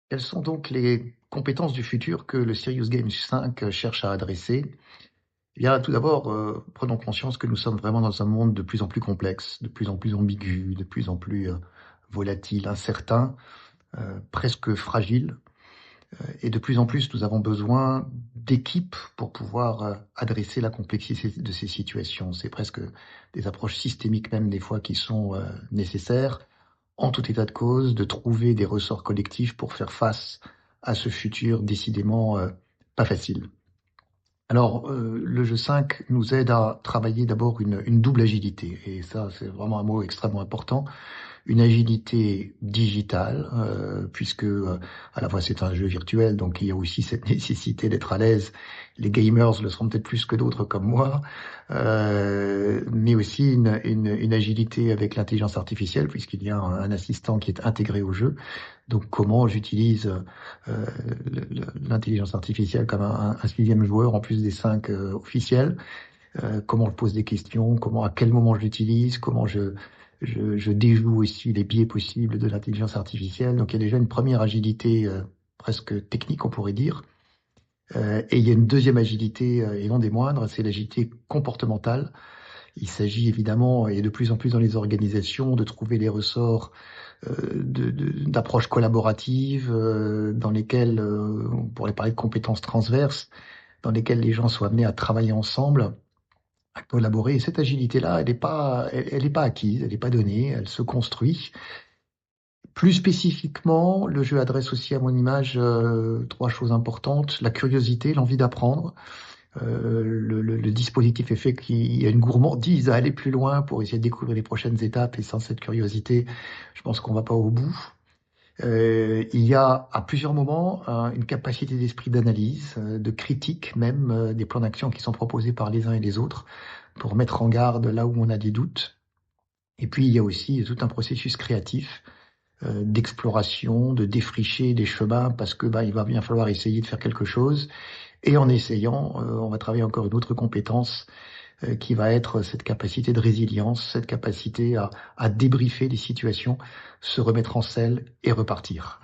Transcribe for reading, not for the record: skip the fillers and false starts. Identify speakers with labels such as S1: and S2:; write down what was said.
S1: Quelles sont donc les compétences du futur que le Serious Games 5 cherche à adresser? Eh bien, tout d'abord, prenons conscience que nous sommes vraiment dans un monde de plus en plus complexe, de plus en plus ambigu, de plus en plus volatile, incertain, presque fragile. Et de plus en plus, nous avons besoin d'équipes pour pouvoir adresser la complexité de ces situations. C'est presque des approches systémiques même des fois qui sont nécessaires. En tout état de cause, de trouver des ressorts collectifs pour faire face à ce futur décidément pas facile. Alors, le jeu 5 nous aide à travailler d'abord une double agilité, et ça, c'est vraiment un mot extrêmement important. Une agilité digitale, puisque à la fois c'est un jeu virtuel, donc il y a aussi cette nécessité d'être à l'aise. Les gamers le seront peut-être plus que d'autres comme moi, mais aussi une agilité avec l'intelligence artificielle, puisqu'il y a un assistant qui est intégré au jeu. Donc comment j'utilise l'intelligence artificielle comme un sixième joueur en plus des 5 officiels, comment je pose des questions, comment, à quel moment je l'utilise, comment je déjoue aussi les biais possibles de l'intelligence artificielle. Donc il y a déjà une première agilité presque technique, on pourrait dire. Et il y a une deuxième agilité, et non des moindres, c'est l'agilité comportementale. Il s'agit évidemment, et de plus en plus dans les organisations, de trouver les ressorts d'approches collaboratives dans lesquelles, on pourrait parler de compétences transverses, dans lesquelles les gens soient amenés à travailler ensemble, à collaborer. Et cette agilité-là, elle est pas acquise, elle n'est pas donnée, elle se construit. Plus spécifiquement, le jeu adresse aussi à mon image trois choses importantes: la curiosité, l'envie d'apprendre. Le dispositif est fait qu'il y a une gourmandise à aller plus loin pour essayer de découvrir les prochaines étapes, et sans cette curiosité, je pense qu'on va pas au bout. Il y a à plusieurs moments une capacité d'esprit d'analyse, de critique même des plans d'action qui sont proposés par les uns et les autres pour mettre en garde là où on a des doutes. Et puis il y a aussi tout un processus créatif d'exploration, de défricher des chemins parce que il va bien falloir essayer de faire quelque chose. Et en essayant, on va travailler encore une autre compétence qui va être cette capacité de résilience, cette capacité à débriefer des situations, se remettre en selle et repartir.